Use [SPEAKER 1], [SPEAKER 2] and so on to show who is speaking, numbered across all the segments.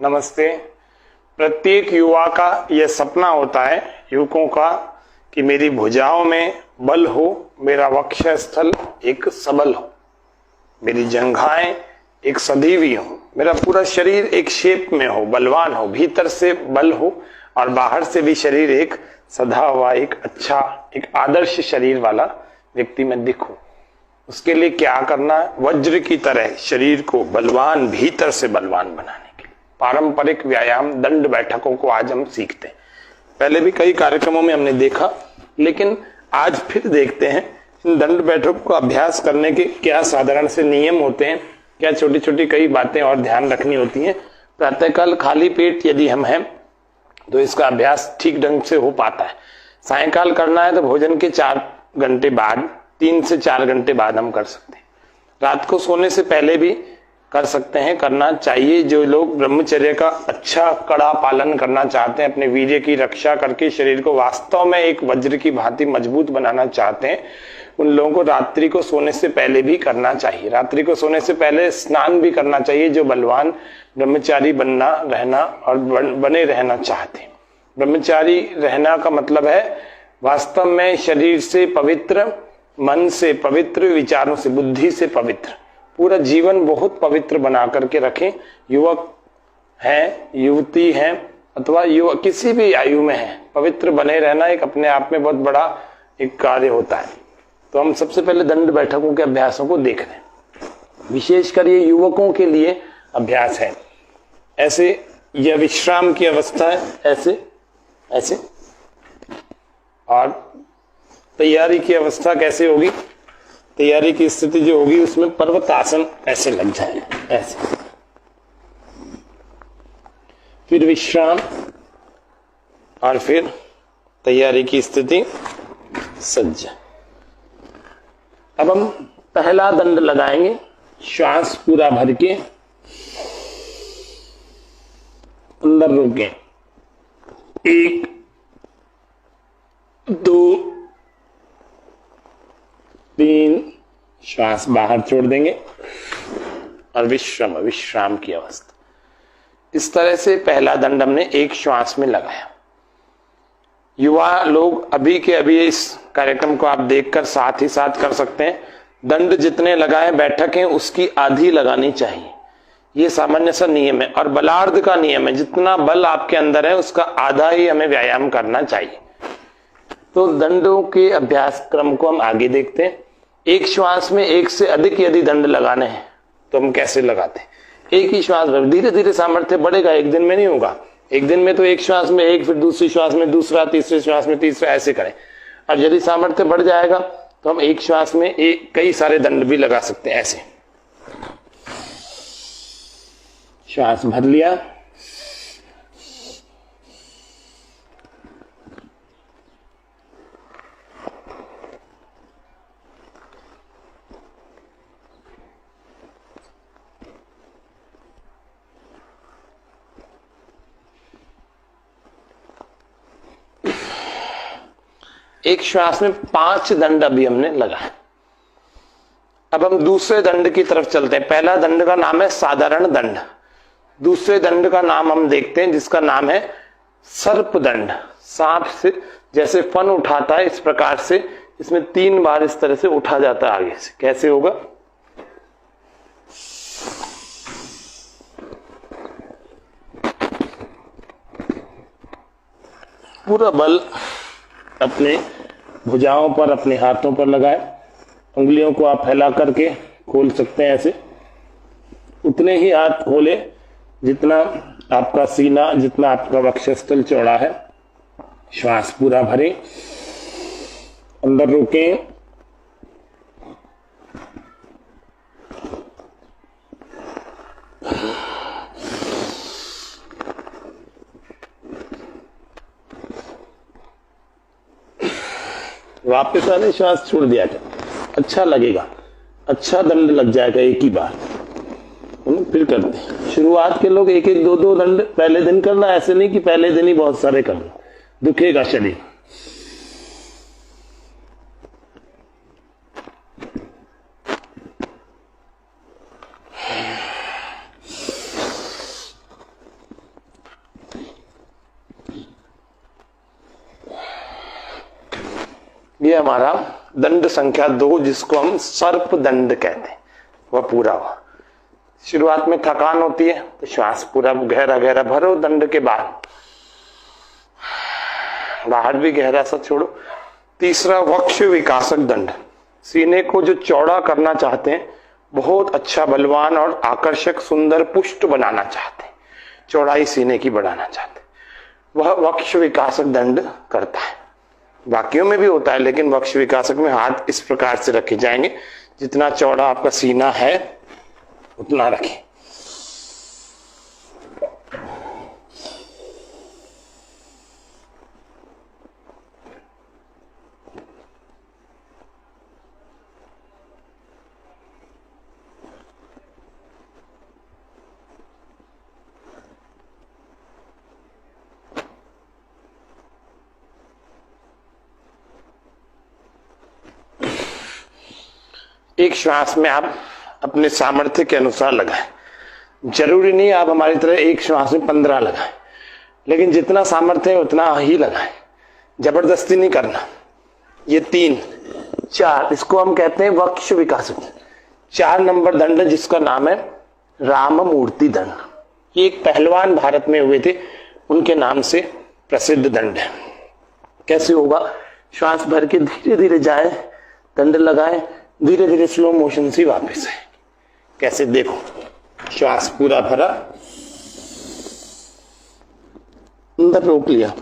[SPEAKER 1] नमस्ते। प्रत्येक युवा का यह सपना होता है, युवकों का, कि मेरी भुजाओं में बल हो, मेरा वक्षस्थल एक सबल हो, मेरी जंघाएं एक सधीवी हो, मेरा पूरा शरीर एक शेप में हो, बलवान हो, भीतर से बल हो और बाहर से भी शरीर एक सधा हुआ, एक अच्छा, एक आदर्श शरीर वाला व्यक्ति में दिखूं। उसके लिए क्या करना है? वज्र की तरह शरीर को बलवान, भीतर से बलवान बनाने के लिए पारंपरिक व्यायाम दंड बैठकों को आज हम सीखते हैं। पहले भी कई कार्यक्रमों में हमने देखा, लेकिन आज फिर देखते हैं इन दंड बैठकों को अभ्यास करने के क्या साधारण से नियम होते हैं, क्या छोटी छोटी कई बातें और ध्यान रखनी होती हैं। प्रातःकाल खाली पेट यदि हम हैं तो इसका अभ्यास ठीक ढंग से हो पाता है। सायंकाल करना है तो भोजन के 4 घंटे बाद, 3 से 4 घंटे बाद हम कर सकते हैं। रात को सोने से पहले भी कर सकते हैं, करना चाहिए। जो लोग ब्रह्मचर्य का अच्छा कड़ा पालन करना चाहते हैं, अपने वीर्य की रक्षा करके शरीर को वास्तव में एक वज्र की भांति मजबूत बनाना चाहते हैं, उन लोगों को रात्रि को सोने से पहले भी करना चाहिए। रात्रि को सोने से पहले स्नान भी करना चाहिए, जो बलवान ब्रह्मचारी बनना, रहना और बने रहना चाहते हैं। ब्रह्मचारी रहना का मतलब है वास्तव में शरीर से पवित्र, मन से पवित्र, विचारों से, बुद्धि से पवित्र, पूरा जीवन बहुत पवित्र बना करके रखें। युवक हैं, युवती हैं अथवा युवक किसी भी आयु में है, पवित्र बने रहना एक अपने आप में बहुत बड़ा एक कार्य होता है। तो हम सबसे पहले दंड बैठकों के अभ्यासों को देख रहे हैं। विशेषकर ये युवकों के लिए अभ्यास है। ऐसे यह विश्राम की अवस्था है, ऐसे ऐसे, और तैयारी की अवस्था कैसे होगी? तैयारी की स्थिति जो होगी उसमें पर्वतासन ऐसे लग जाए, ऐसे, फिर विश्राम और फिर तैयारी की स्थिति सज्जा। अब हम पहला दंड लगाएंगे, श्वास पूरा भर के अंदर रोकें, 1 2 3, श्वास बाहर छोड़ देंगे और विश्राम की अवस्था। इस तरह से पहला दंड हमने एक श्वास में लगाया। युवा लोग अभी के अभी इस कार्यक्रम को आप देखकर साथ ही साथ कर सकते हैं। दंड जितने लगाए बैठक है उसकी आधी लगानी चाहिए, ये सामान्य सा नियम है। और बलार्ध का नियम है, जितना बल आपके अंदर है उसका आधा ही हमें व्यायाम करना चाहिए। तो दंडों के अभ्यास क्रम को हम आगे देखते हैं। एक श्वास में एक से अधिक यदि दंड लगाने हैं तो हम कैसे लगाते हैं? एक ही श्वास में धीरे धीरे सामर्थ्य बढ़ेगा, एक दिन में नहीं होगा। एक दिन में तो एक श्वास में एक, फिर दूसरी श्वास में दूसरा, तीसरी श्वास में तीसरा, ऐसे करें। और यदि सामर्थ्य बढ़ जाएगा तो हम एक श्वास में कई सारे दंड भी लगा सकते हैं। ऐसे श्वास भर लिया, एक श्वास में 5 दंड अभी हमने लगाए। अब हम दूसरे दंड की तरफ चलते हैं। पहला दंड का नाम है साधारण दंड। दूसरे दंड का नाम हम देखते हैं, जिसका नाम है सर्प दंड। सांप से जैसे फन उठाता है, इस प्रकार से इसमें 3 बार इस तरह से उठा जाता है आगे से। कैसे होगा? पूरा बल अपने भुजाओं पर, अपने हाथों पर लगाए। उंगलियों को आप फैला करके खोल सकते हैं ऐसे। उतने ही हाथ खोले जितना आपका सीना, जितना आपका वक्षस्थल चौड़ा है। श्वास पूरा भरें, अंदर रोकें, वापस आने, श्वास छोड़ दिया जाए। अच्छा लगेगा, अच्छा दंड लग जाएगा एक ही बार। फिर करते हैं। शुरुआत के लोग 1-1, 2-2 दंड पहले दिन करना, ऐसे नहीं कि पहले दिन ही बहुत सारे करना, दुखेगा शरीर। ये हमारा दंड संख्या 2, जिसको हम सर्प दंड कहते हैं, वह पूरा हुआ। शुरुआत में थकान होती है तो श्वास पूरा गहरा गहरा भरो, दंड के बाद बाहर भी गहरा सा छोड़ो। तीसरा वक्ष विकासक दंड, सीने को जो चौड़ा करना चाहते हैं, बहुत अच्छा बलवान और आकर्षक सुंदर पुष्ट बनाना चाहते हैं, चौड़ाई सीने की बढ़ाना चाहते हैं, वह वक्ष विकासक दंड करता है। बाकियों में भी होता है, लेकिन वक्ष विकासक में हाथ इस प्रकार से रखे जाएंगे, जितना चौड़ा आपका सीना है उतना रखें। एक श्वास में आप अपने सामर्थ्य के अनुसार लगाएं। जरूरी नहीं आप हमारी तरह एक श्वास में 15 लगाएं, लेकिन जितना सामर्थ्य है उतना ही लगाएं, जबरदस्ती नहीं करना। ये 3, 4, इसको हम कहते हैं वक्ष विकासक। 4 नंबर दंड जिसका नाम है राम मूर्ति दंड। ये एक पहलवान भारत में हुए थे, उनके नाम से प्रसिद्ध दंड है। कैसे होगा? श्वास भर के धीरे धीरे जाए, दंड लगाए, धीरे धीरे स्लो मोशन से वापस है। कैसे? देखो, श्वास पूरा भरा, अंदर रोक लिया,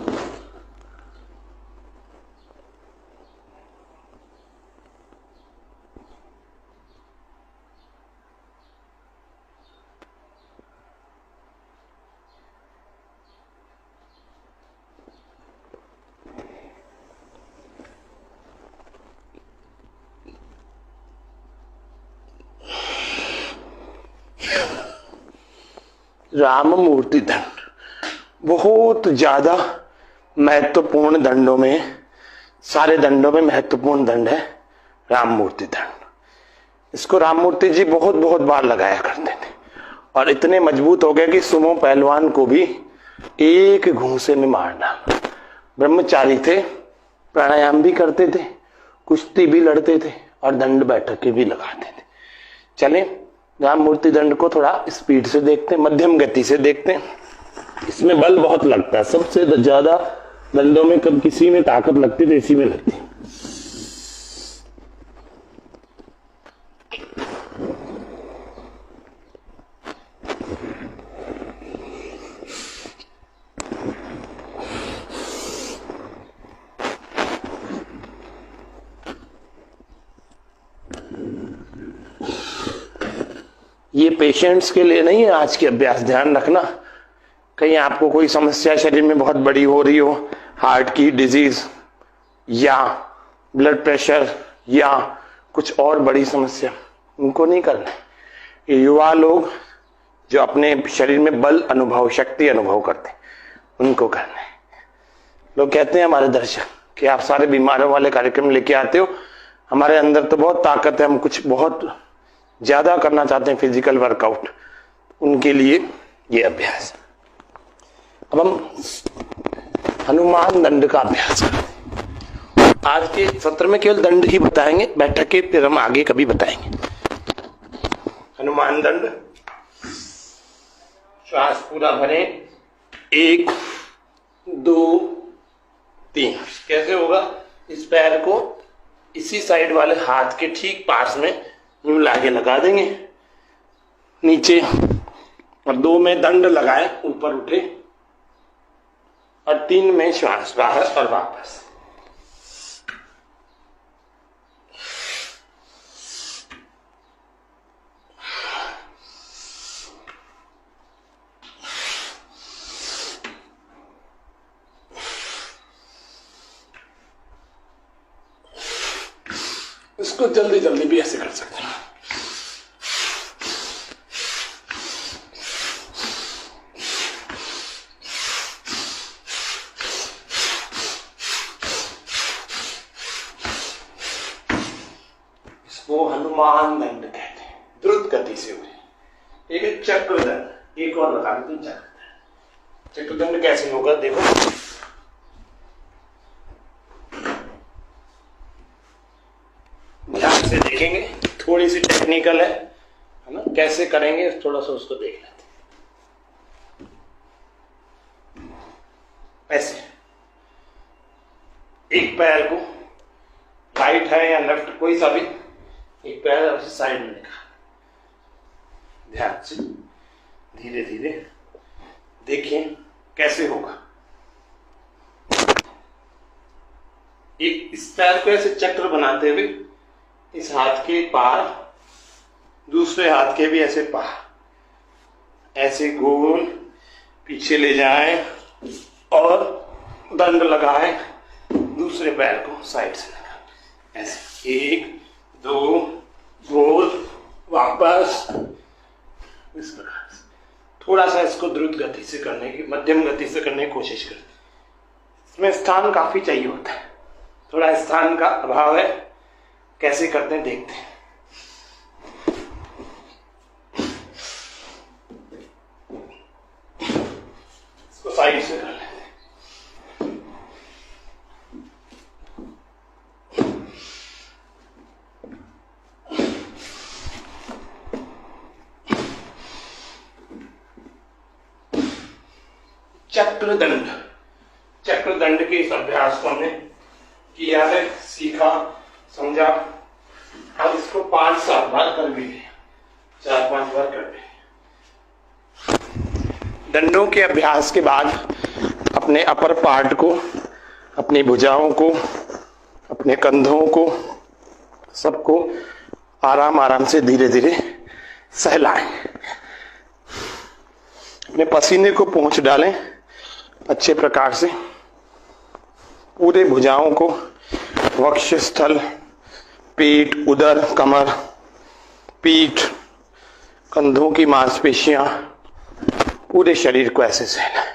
[SPEAKER 1] राम मूर्ति दंड बहुत ज्यादा महत्वपूर्ण दंडों में, सारे दंडों में महत्वपूर्ण दंड है राम मूर्ति दंड। इसको राम मूर्ति जी बहुत बहुत बार लगाया करते थे और इतने मजबूत हो गए कि सुमो पहलवान को भी एक घूंसे में मार डाला। ब्रह्मचारी थे, प्राणायाम भी करते थे, कुश्ती भी लड़ते थे और दंड बैठकें भी लगाते थे। चलें राम मूर्ति दंड को थोड़ा स्पीड से देखते हैं, मध्यम गति से देखते हैं। इसमें बल बहुत लगता है, सबसे ज्यादा दंडों में कब किसी में ताकत लगती है तो इसी में लगती है। ये पेशेंट्स के लिए नहीं है आज के अभ्यास, ध्यान रखना। कहीं आपको कोई समस्या शरीर में बहुत बड़ी हो रही हो, हार्ट की डिजीज या ब्लड प्रेशर या कुछ और बड़ी समस्या, उनको नहीं करना। ये युवा लोग जो अपने शरीर में बल अनुभव, शक्ति अनुभव करते हैं, उनको करना है। लोग कहते हैं हमारे दर्शक कि आप सारे बीमारों वाले कार्यक्रम लेके आते हो, हमारे अंदर तो बहुत ताकत है, हम कुछ बहुत ज्यादा करना चाहते हैं फिजिकल वर्कआउट, उनके लिए ये अभ्यास। अब हम हनुमान दंड का अभ्यास करते हैं। आज के सत्र में केवल दंड ही बताएंगे, बैठक के फिर हम आगे कभी बताएंगे। हनुमान दंड, श्वास पूरा भरें, 1 2 3। कैसे होगा? इस पैर को इसी साइड वाले हाथ के ठीक पास में यूं लाके लगा देंगे नीचे, और 2 में दंड लगाए, ऊपर उठे, और 3 में श्वास बाहर और वापस। इसको जल्दी जल्दी भी ऐसे कर सकते हैं। इसको हनुमान दंड कहते हैं, द्रुत गति से हुए। एक है चक्र दंड, एक और बता देते हैं चक्र दंड कैसे होगा। देखो, थोड़ी सी टेक्निकल है ना, कैसे करेंगे थोड़ा सा उसको देख लेते हैं। ऐसे एक पैर को, राइट है या लेफ्ट कोई सा भी, एक पैर साइड में रखा, ध्यान से धीरे धीरे देखिए कैसे होगा। एक इस पैर को ऐसे चक्र बनाते हुए इस हाथ के पार, दूसरे हाथ के भी ऐसे पार, ऐसे गोल पीछे ले जाएं और दंड लगाएं, दूसरे पैर को साइड से लगाएं, ऐसे 1 2 गोल वापस, इस प्रकार से। थोड़ा सा इसको द्रुत गति से करने की, मध्यम गति से करने की कोशिश करें। इसमें स्थान काफी चाहिए होता है, थोड़ा स्थान का अभाव है। कैसे करते हैं देखते हैं। इसको साइड से कर लेते हैं। चक्रदंड, चक्रदंड के इस अभ्यास को हमने किया है, सीखा, समझा और इसको 5-7 बार कर भी लिया, 4-5 बार कर भी लिया। दंडों के अभ्यास के बाद अपने अपर पार्ट को, अपनी भुजाओं को, अपने कंधों को, सबको आराम आराम से धीरे धीरे सहलाएं। अपने पसीने को पोंछ डालें अच्छे प्रकार से। पूरे भुजाओं को, वक्षस्थल, पेट, उदर, कमर, पीठ, कंधों की मांसपेशियां, पूरे शरीर को ऐसे सहलाएं।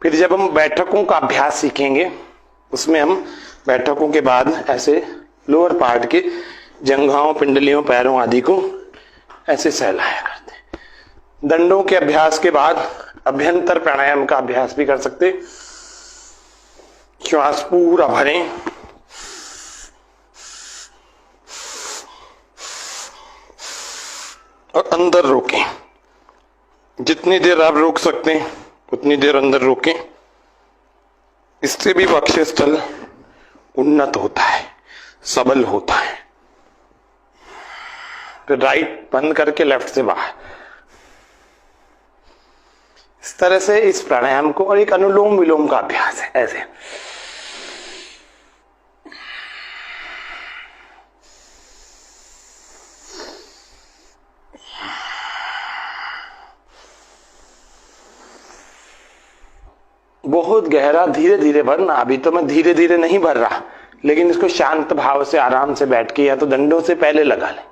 [SPEAKER 1] फिर जब हम बैठकों का अभ्यास सीखेंगे, उसमें हम बैठकों के बाद ऐसे लोअर पार्ट के जंघाओं, पिंडलियों, पैरों आदि को ऐसे सहलाया करते हैं। दंडों के अभ्यास के बाद अभ्यंतर प्राणायाम का अभ्यास भी कर सकते। श्वास पूरा भरें, और अंदर रोकें। जितनी देर आप रोक सकते हैं उतनी देर अंदर रोकें। इससे भी वक्षस्थल उन्नत होता है, सबल होता है। फिर राइट बंद करके लेफ्ट से बाहर। इस तरह से इस प्राणायाम को, और एक अनुलोम विलोम का अभ्यास है ऐसे। बहुत गहरा धीरे धीरे भरना। अभी तो मैं धीरे धीरे नहीं भर रहा, लेकिन इसको शांत भाव से आराम से बैठ के, या तो दंडों से पहले लगा लें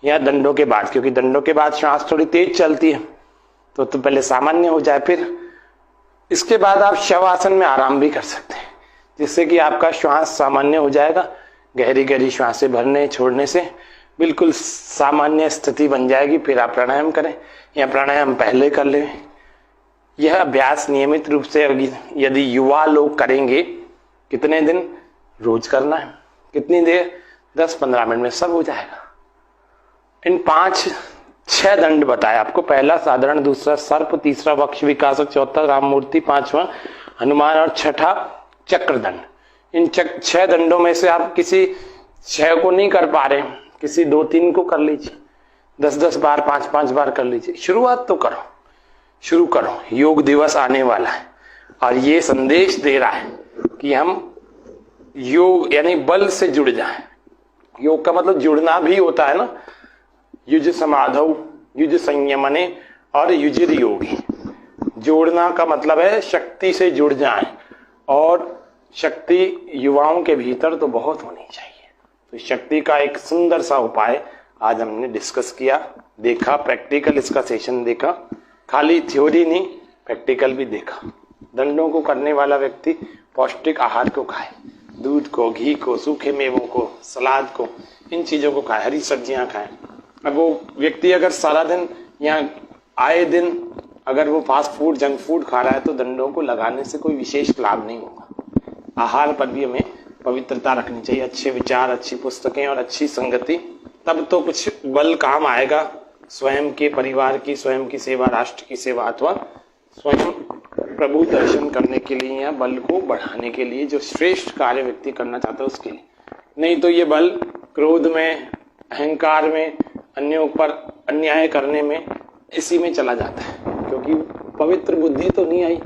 [SPEAKER 1] या दंडों के बाद, क्योंकि दंडों के बाद श्वास थोड़ी तेज चलती है, तो पहले सामान्य हो जाए। फिर इसके बाद आप शवासन में आराम भी कर सकते हैं, जिससे कि आपका श्वास सामान्य हो जाएगा। गहरी गहरी श्वासें भरने छोड़ने से बिल्कुल सामान्य स्थिति बन जाएगी। फिर आप प्राणायाम करें या प्राणायाम पहले कर लें। यह अभ्यास नियमित रूप से यदि युवा लोग करेंगे, कितने दिन रोज करना है, कितनी देर, 10-15 मिनट में सब हो जाएगा। इन 5-6 दंड बताया आपको। पहला साधारण, दूसरा सर्प, तीसरा वक्ष विकासक, चौथा राम मूर्ति, 5वां हनुमान और 6ठा चक्रदंड। इन 6 दंडों में से आप किसी 6 को नहीं कर पा रहे, किसी 2-3 को कर लीजिए। 10-10 बार, 5-5 बार कर लीजिए। शुरुआत तो करो, शुरू करो। योग दिवस आने वाला है और ये संदेश दे रहा है कि हम योग यानी बल से जुड़ जाएं। योग का मतलब जुड़ना भी होता है ना। युज समाधौ, युज संयमने और युजिर योगी। जोड़ना का मतलब है शक्ति से जुड़ जाएं, और शक्ति युवाओं के भीतर तो बहुत होनी चाहिए। तो शक्ति का एक सुंदर सा उपाय आज हमने डिस्कस किया, देखा, प्रैक्टिकल इसका सेशन देखा। खाली थ्योरी नहीं, प्रैक्टिकल भी देखा। दंडों को करने वाला व्यक्ति पौष्टिक आहार को खाए, दूध को, घी को, सूखे मेवों को, सलाद को, इन चीजों को खाए, हरी सब्जियां खाए। अब वो व्यक्ति अगर सारा दिन या आए दिन अगर वो फास्ट फूड, जंक फूड खा रहा है, तो दंडों को लगाने से कोई विशेष लाभ नहीं होगा। आहार पर भी हमें पवित्रता रखनी चाहिए। अच्छे विचार, अच्छी पुस्तकें और अच्छी संगति तब तो कुछ बल काम आएगा, स्वयं के परिवार की, स्वयं की सेवा, राष्ट्र की सेवा, अथवा स्वयं प्रभु दर्शन करने के लिए या बल को बढ़ाने के लिए, जो श्रेष्ठ कार्य व्यक्ति करना चाहता है उसके लिए। नहीं तो ये बल क्रोध में, अहंकार में, अन्यों पर अन्याय करने में, इसी में चला जाता है, क्योंकि पवित्र बुद्धि तो नहीं आई,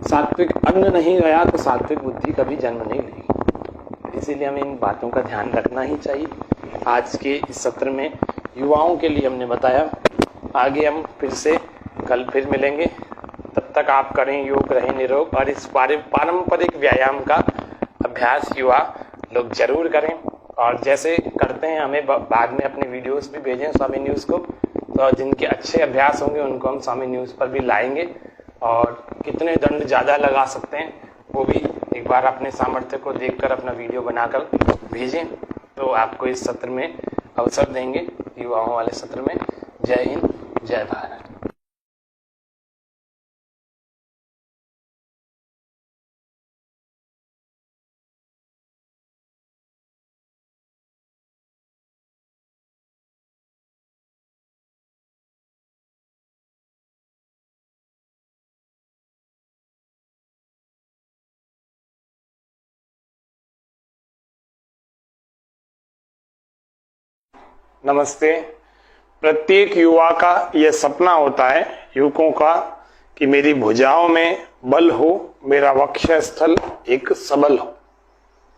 [SPEAKER 1] सात्विक अन्न नहीं गया तो सात्विक बुद्धि कभी जन्म नहीं लेगी। इसीलिए हमें इन बातों का ध्यान रखना ही चाहिए। आज के इस सत्र में युवाओं के लिए हमने बताया, आगे हम फिर से कल फिर मिलेंगे। तब तक आप करें योग, रहें निरोग, और इस पारंपरिक व्यायाम का अभ्यास युवा लोग जरूर करें। और जैसे करते हैं हमें बाद में अपने वीडियोस भी भेजें स्वामी न्यूज़ को, तो जिनके अच्छे अभ्यास होंगे उनको हम स्वामी न्यूज़ पर भी लाएंगे। और कितने दंड ज़्यादा लगा सकते हैं वो भी एक बार अपने सामर्थ्य को देखकर अपना वीडियो बनाकर भेजें, तो आपको इस सत्र में अवसर देंगे, युवाओं वाले सत्र में। जय हिंद, जय भारत। नमस्ते। प्रत्येक युवा का यह सपना होता है, युवकों का, कि मेरी भुजाओं में बल हो, मेरा वक्षस्थल एक सबल हो,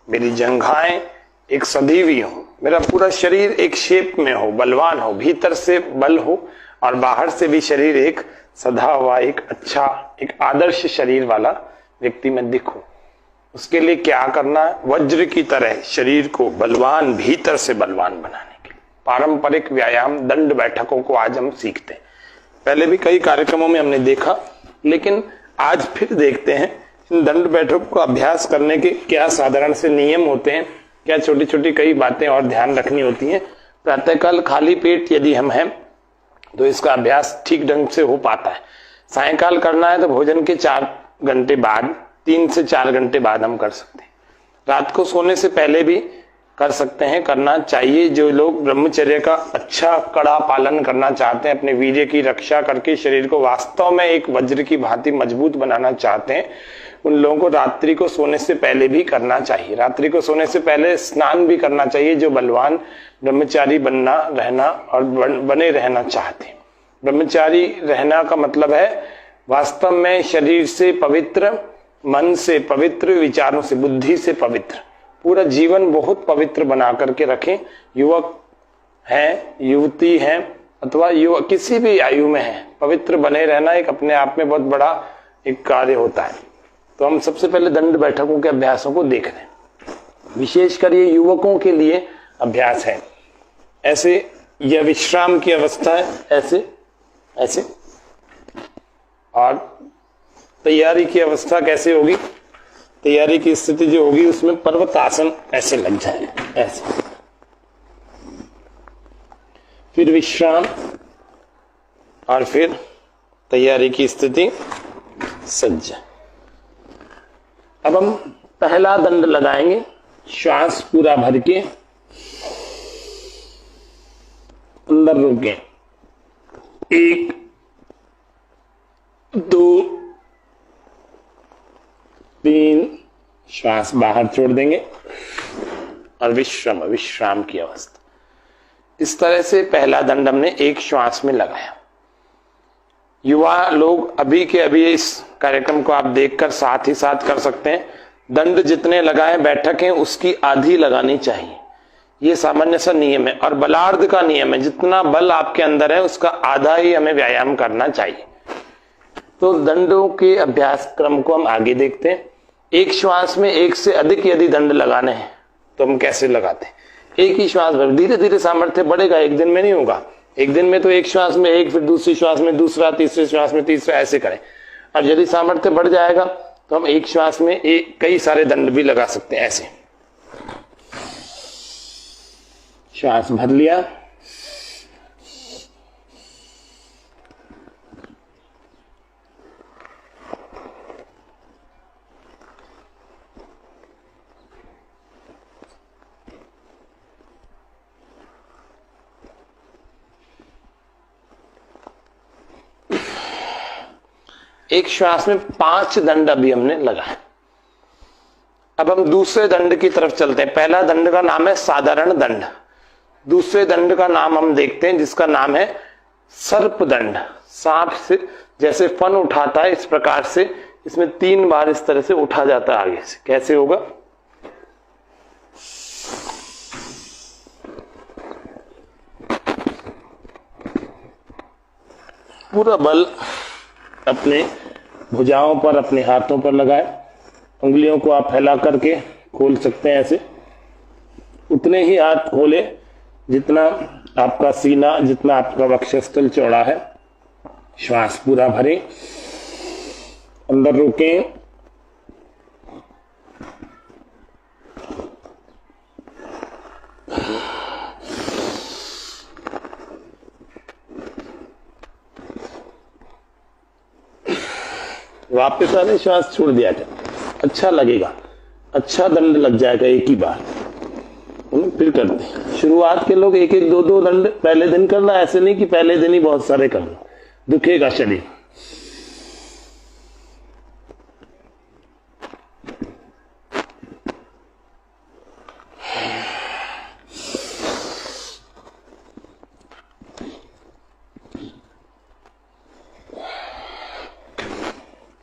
[SPEAKER 1] मेरी जंघाएं एक सजीवी हो, मेरा पूरा शरीर एक शेप में हो, बलवान हो, भीतर से बल हो और बाहर से भी शरीर एक सधा हुआ, एक अच्छा, एक आदर्श शरीर वाला व्यक्ति में दिखूं। उसके लिए क्या करना है? वज्र की तरह शरीर को बलवान, भीतर से बलवान बनाने के लिए पारंपरिक व्यायाम, दंड बैठकों को आज हम सीखते हैं। पहले भी कई कार्यक्रमों में हमने देखा, लेकिन आज फिर देखते हैं इन दंड बैठकों का अभ्यास करने के क्या साधारण से नियम होते हैं, क्या छोटी छोटी कई बातें और ध्यान रखनी होती हैं। प्रातःकाल खाली पेट यदि हम हैं तो इसका अभ्यास ठीक ढंग से हो पाता है। सायंकाल करना है तो भोजन के 4 घंटे बाद, 3 से 4 घंटे बाद हम कर सकते हैं। रात को सोने से पहले भी कर सकते हैं, करना चाहिए। जो लोग ब्रह्मचर्य का अच्छा कड़ा पालन करना चाहते हैं, अपने वीर्य की रक्षा करके शरीर को वास्तव में एक वज्र की भांति मजबूत बनाना चाहते हैं, उन लोगों को रात्रि को सोने से पहले भी करना चाहिए। रात्रि को सोने से पहले स्नान भी करना चाहिए, जो बलवान ब्रह्मचारी बनना, रहना और बने रहना चाहते हैं। ब्रह्मचारी रहना का मतलब है वास्तव में शरीर से पवित्र, मन से पवित्र, विचारों से, बुद्धि से पवित्र, पूरा जीवन बहुत पवित्र बना करके रखें। युवक हैं, युवती हैं, अथवा युवक किसी भी आयु में है, पवित्र बने रहना एक अपने आप में बहुत बड़ा एक कार्य होता है। तो हम सबसे पहले दंड बैठकों के अभ्यासों को देख रहे हैं। विशेषकर ये युवकों के लिए अभ्यास है। ऐसे यह विश्राम की अवस्था है, ऐसे ऐसे, और तैयारी की अवस्था कैसे होगी? तैयारी की स्थिति जो होगी उसमें पर्वतासन ऐसे लग जाए, ऐसे, फिर विश्राम, और फिर तैयारी की स्थिति सज्जा। अब हम पहला दंड लगाएंगे, श्वास पूरा भर के अंदर रोकें, 1 2 3, श्वास बाहर छोड़ देंगे और विश्राम की अवस्था। इस तरह से पहला दंड हमने एक श्वास में लगाया। युवा लोग अभी के अभी इस कार्यक्रम को आप देखकर साथ ही साथ कर सकते हैं। दंड जितने लगाए बैठक है उसकी आधी लगानी चाहिए, ये सामान्य सा नियम है। और बलार्ध का नियम है, जितना बल आपके अंदर है उसका आधा ही हमें व्यायाम करना चाहिए। तो दंडों के अभ्यास क्रम को हम आगे देखते हैं। एक श्वास में एक से अधिक यदि दंड लगाने हैं तो हम कैसे लगाते हैं? एक ही श्वास भर, धीरे धीरे सामर्थ्य बढ़ेगा, एक दिन में नहीं होगा। एक दिन में तो एक श्वास में एक, फिर दूसरी श्वास में दूसरा, तीसरी श्वास में तीसरा, ऐसे करें। और यदि सामर्थ्य बढ़ जाएगा तो हम एक श्वास में कई सारे दंड भी लगा सकते हैं। ऐसे श्वास भर लिया, एक श्वास में 5 दंड अभी हमने लगाए। अब हम दूसरे दंड की तरफ चलते हैं। पहला दंड का नाम है साधारण दंड। दूसरे दंड का नाम हम देखते हैं जिसका नाम है सर्प दंड। सांप से जैसे फन उठाता है इस प्रकार से इसमें 3 बार इस तरह से उठा जाता है आगे से। कैसे होगा? पूरा बल अपने भुजाओं पर, अपने हाथों पर लगाए। उंगलियों को आप फैला करके खोल सकते हैं ऐसे। उतने ही हाथ खोले जितना आपका सीना, जितना आपका वक्षस्थल चौड़ा है। श्वास पूरा भरें, अंदर रोकें, वापस आने, श्वास छोड़ दिया जाए। अच्छा लगेगा, अच्छा दंड लग जाएगा एक ही बार। फिर करते हैं। शुरुआत के लोग 1-1, 2-2 दंड पहले दिन करना। ऐसे नहीं कि पहले दिन ही बहुत सारे करना, दुखेगा शरीर।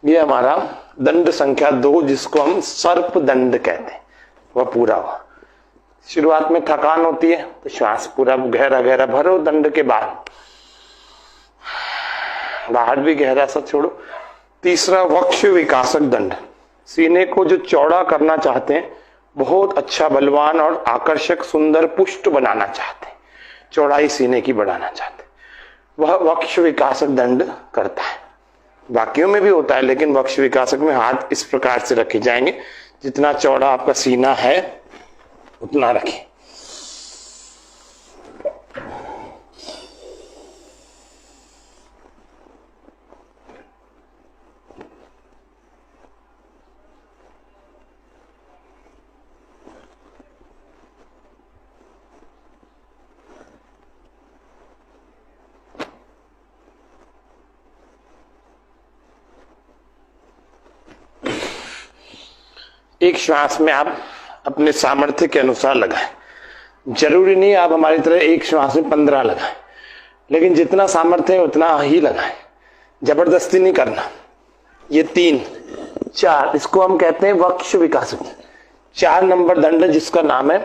[SPEAKER 1] ये हमारा दंड संख्या 2 जिसको हम सर्प दंड कहते हैं, वह पूरा हुआ। शुरुआत में थकान होती है तो श्वास पूरा गहरा गहरा भरो। दंड के बाद बाहर भी गहरा सा छोड़ो। तीसरा वक्ष विकासक दंड। सीने को जो चौड़ा करना चाहते हैं, बहुत अच्छा बलवान और आकर्षक सुंदर पुष्ट बनाना चाहते हैं, चौड़ाई सीने की बढ़ाना चाहते हैं, वह वक्ष विकासक दंड करता है। बाकियों में भी होता है लेकिन वक्ष विकासक में हाथ इस प्रकार से रखे जाएंगे, जितना चौड़ा आपका सीना है उतना रखें। एक श्वास में आप अपने सामर्थ्य के अनुसार लगाएं। जरूरी नहीं आप हमारी तरह एक श्वास में 15 लगाएं, लेकिन जितना सामर्थ्य है उतना ही लगाएं, जबरदस्ती नहीं करना। ये 3, 4 इसको हम कहते हैं वक्ष विकासक। 4 नंबर दंड जिसका नाम है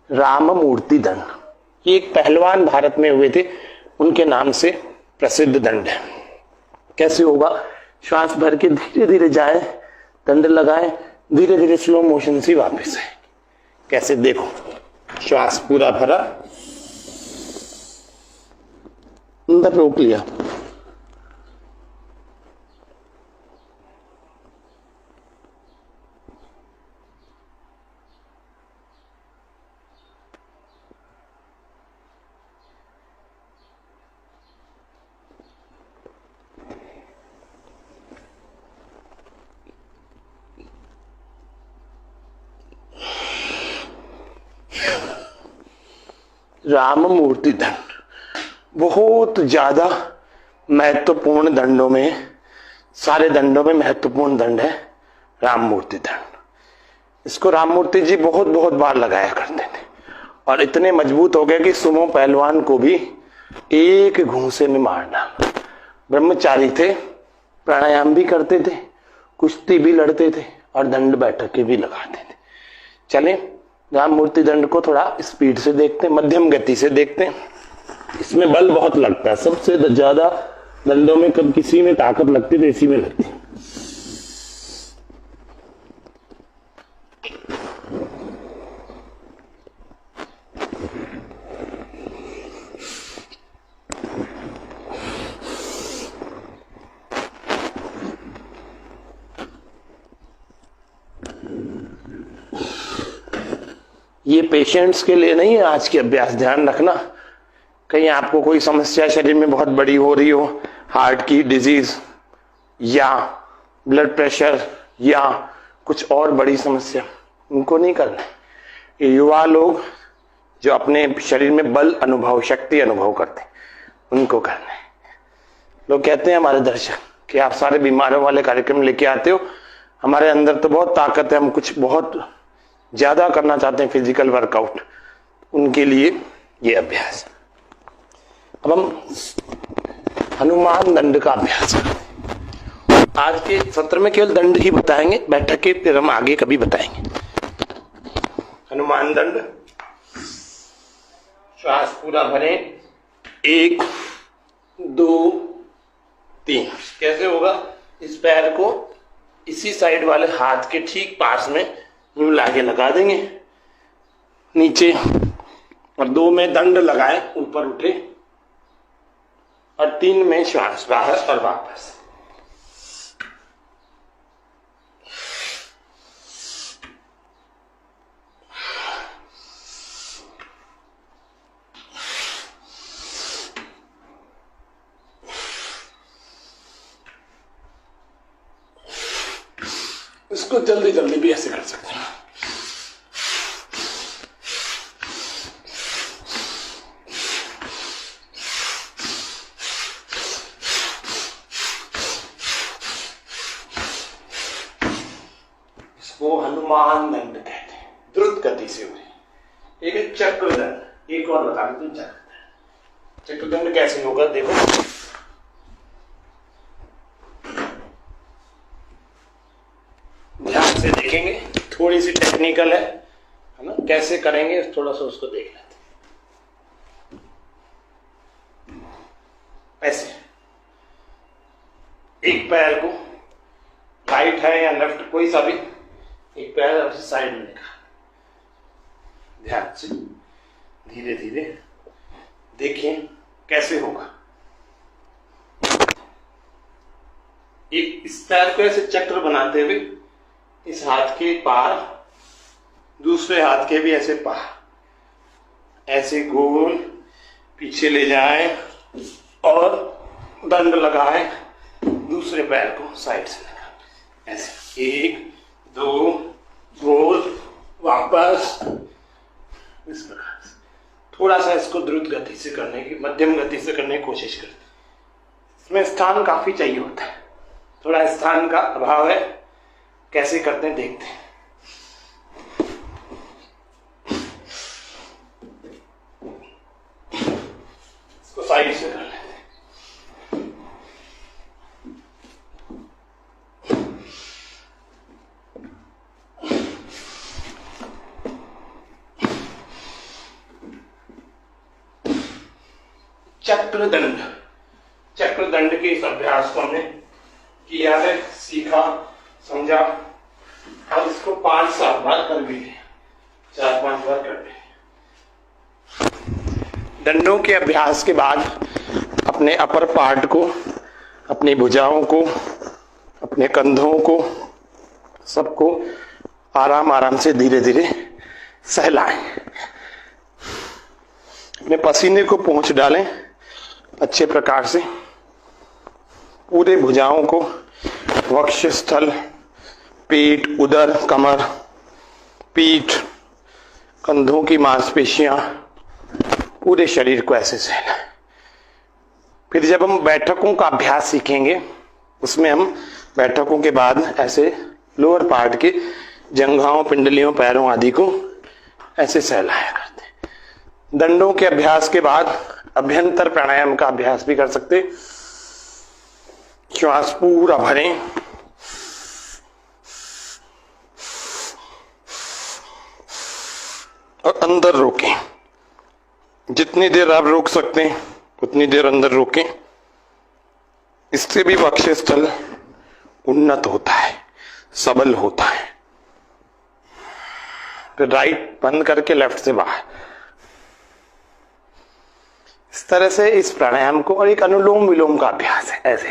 [SPEAKER 1] राम मूर्ति दंड। ये एक पहलवान भारत में हुए थे, उनके नाम से प्रसिद्ध दंड है। कैसे होगा? श्वास भर के धीरे धीरे जाए, दंड लगाए, धीरे धीरे स्लो मोशन से वापस है। कैसे? देखो, श्वास पूरा भरा, अंदर रोक लिया, राम मूर्ति दंड बहुत ज्यादा महत्वपूर्ण दंडों में, सारे दंडों में महत्वपूर्ण दंड है राम मूर्ति दंड। इसको राम मूर्ति जी बहुत बहुत बार लगाया करते थे और इतने मजबूत हो गए कि सुमो पहलवान को भी एक घूंसे में मार डाला। ब्रह्मचारी थे, प्राणायाम भी करते थे, कुश्ती भी लड़ते थे और दंड बैठकें भी लगाते थे। चलें राम मूर्ति दंड को थोड़ा स्पीड से देखते हैं, मध्यम गति से देखते हैं। इसमें बल बहुत लगता है, सबसे ज्यादा दंडों में कब किसी में ताकत लगती है तो इसी में लगती है। ये पेशेंट्स के लिए नहीं है आज के अभ्यास, ध्यान रखना। कहीं आपको कोई समस्या शरीर में बहुत बड़ी हो रही हो, हार्ट की डिजीज या ब्लड प्रेशर या कुछ और बड़ी समस्या, उनको नहीं करना। ये युवा लोग जो अपने शरीर में बल अनुभव, शक्ति अनुभव करते हैं, उनको करना है। लोग कहते हैं हमारे दर्शक कि आप सारे बीमारों वाले कार्यक्रम लेके आते हो। हमारे अंदर तो बहुत ताकत है, हम कुछ बहुत ज्यादा करना चाहते हैं फिजिकल वर्कआउट, उनके लिए ये अभ्यास। अब हम हनुमान दंड का अभ्यास करते हैं। आज के सत्र में केवल दंड ही बताएंगे, बैठक के फिर हम आगे कभी बताएंगे। हनुमान दंड, श्वास पूरा भरें, 1 2 3। कैसे होगा? इस पैर को इसी साइड वाले हाथ के ठीक पास में यूं लाके लगा देंगे नीचे, और 2 में दंड लगाए, ऊपर उठे, और 3 में श्वास बाहर और वापस। इसको जल्दी जल्दी भी ऐसे कर सकते हैं। इसको हनुमान दंड कहते हैं, द्रुत गति से हुए। एक है चक्रदंड, एक और बता देते हैं चक्रदंड। चक्रदंड कैसे होगा देखो, ध्यान से देखेंगे, थोड़ी सी टेक्निकल है ना, कैसे करेंगे थोड़ा सा उसको देख लेते हैं। ऐसे एक पैर को, राइट है या लेफ्ट कोई सा भी, एक पैर साइड में रखा, ध्यान से धीरे धीरे देखिए कैसे होगा। एक इस पैर को ऐसे चक्र बनाते हुए इस हाथ के पार, दूसरे हाथ के भी ऐसे पार, ऐसे गोल पीछे ले जाएं और दंड लगाएं, दूसरे पैर को साइड से लगाएं, ऐसे 1 2 गोल वापस, इस प्रकार से। थोड़ा सा इसको द्रुत गति से करने की, मध्यम गति से करने की कोशिश करें। इसमें स्थान काफी चाहिए होता है, थोड़ा स्थान का अभाव है। कैसे करते हैं देखते हैं। इसको साइड से कर लेते हैं। चक्रदंड, चक्रदंड के इस अभ्यास को हमने किया है, सीखा, समझा, और इसको 5-7 बार कर भी लिया, 4-5 बार कर भी। दंडों के अभ्यास के बाद अपने अपर पार्ट को, अपनी भुजाओं को, अपने कंधों को, सबको आराम आराम से धीरे धीरे सहलाएं। अपने पसीने को पोंछ डालें अच्छे प्रकार से। पूरे भुजाओं को, वक्षस्थल, पेट, उदर, कमर, पीठ, कंधों की मांसपेशियां, पूरे शरीर को ऐसे सहलाएं। फिर जब हम बैठकों का अभ्यास सीखेंगे, उसमें हम बैठकों के बाद ऐसे लोअर पार्ट के जंघाओं, पिंडलियों, पैरों आदि को ऐसे सहलाया करते हैं। दंडों के अभ्यास के बाद अभ्यंतर प्राणायाम का अभ्यास भी कर सकते। श्वास पूरा भरें, और अंदर रोकें। जितनी देर आप रोक सकते हैं उतनी देर अंदर रोकें। इससे भी वक्षस्थल उन्नत होता है, सबल होता है। फिर राइट बंद करके लेफ्ट से बाहर। इस तरह से इस प्राणायाम को, और एक अनुलोम विलोम का अभ्यास है ऐसे।